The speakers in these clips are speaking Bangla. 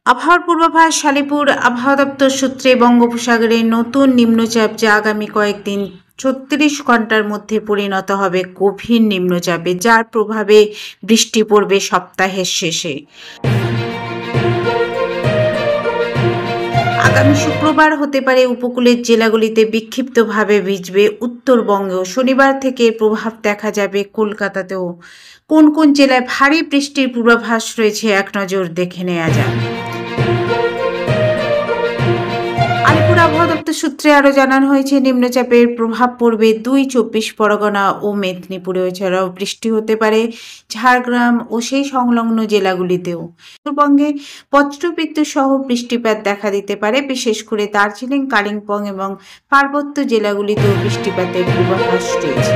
আবহাওয়ার পূর্বাভাস শালিপুর আবহাওয়া দপ্তর সূত্রে বঙ্গোপসাগরে নতুন নিম্নচাপ যা আগামী কয়েকদিন ৩৬ ঘন্টার মধ্যে পরিণত হবে গভীর নিম্নচাপে, যার প্রভাবে বৃষ্টি পড়বে সপ্তাহের শেষে। আগামী শুক্রবার হতে পারে উপকূলের জেলাগুলিতে বিক্ষিপ্তভাবে ভিজবে উত্তরবঙ্গেও। শনিবার থেকে প্রভাব দেখা যাবে কলকাতাতেও। কোন কোন জেলায় ভারী বৃষ্টির পূর্বাভাস রয়েছে এক নজর দেখে নেওয়া যাক। আলিপুর আবহাওয়া দপ্তর সূত্রে আরও জানানো হয়েছে, নিম্নচাপের প্রভাব পড়বে ২ পরগনা ও মেদিনীপুরে। এছাড়াও বৃষ্টি হতে পারে ঝাড়গ্রাম ও সেই সংলগ্ন জেলাগুলিতেও। উত্তরবঙ্গে বজ্রবিদ্যুৎ সহ বৃষ্টিপাত দেখা দিতে পারে, বিশেষ করে দার্জিলিং, কালিম্পং এবং পার্বত্য জেলাগুলিতেও বৃষ্টিপাতের পূর্বাভাস রয়েছে।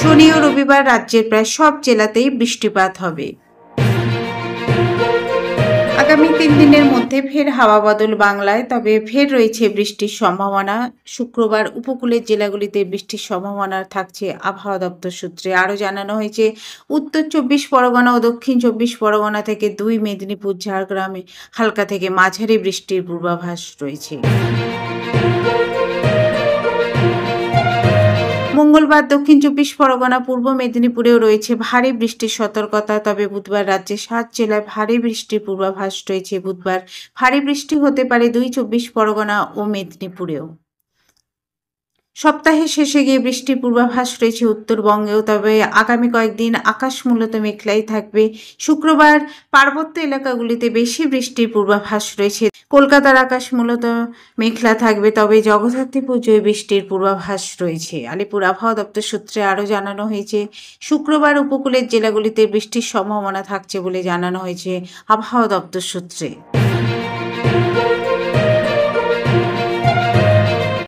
শনি ও রবিবার রাজ্যের প্রায় সব জেলাতেই বৃষ্টিপাত হবে। আগামী ৩ দিনের মধ্যে ফের হাওয়া বদল বাংলায়, তবে ফের রয়েছে বৃষ্টির সম্ভাবনা। শুক্রবার উপকূলের জেলাগুলিতে বৃষ্টির সম্ভাবনা থাকছে আবহাওয়া দপ্তর সূত্রে। আরও জানানো হয়েছে, উত্তর ২৪ পরগনা ও দক্ষিণ ২৪ পরগনা থেকে ২ মেদিনীপুর, ঝাড়গ্রামে হালকা থেকে মাঝারি বৃষ্টির পূর্বাভাস রয়েছে। মঙ্গলবার দক্ষিণ ২৪ পরগনা, পূর্ব মেদিনীপুরেও রয়েছে ভারী বৃষ্টির সতর্কতা। তবে বুধবার রাজ্যের ৭ জেলায় ভারী বৃষ্টির পূর্বাভাস রয়েছে। বুধবার ভারী বৃষ্টি হতে পারে ২ পরগনা ও মেদিনীপুরেও। সপ্তাহের শেষে গিয়ে বৃষ্টির পূর্বাভাস রয়েছে উত্তরবঙ্গেও, তবে আগামী কয়েকদিন আকাশ মূলত মেঘলাই থাকবে। শুক্রবার পার্বত্য এলাকাগুলিতে বেশি বৃষ্টির পূর্বাভাস রয়েছে। কলকাতার আকাশ মূলত মেঘলা থাকবে, তবে জগদ্ধাত্রী পুজোয় বৃষ্টির পূর্বাভাস রয়েছে। আলিপুর আবহাওয়া দপ্তর সূত্রে আরও জানানো হয়েছে, শুক্রবার উপকূলের জেলাগুলিতে বৃষ্টির সম্ভাবনা থাকছে বলে জানানো হয়েছে আবহাওয়া দপ্তর সূত্রে।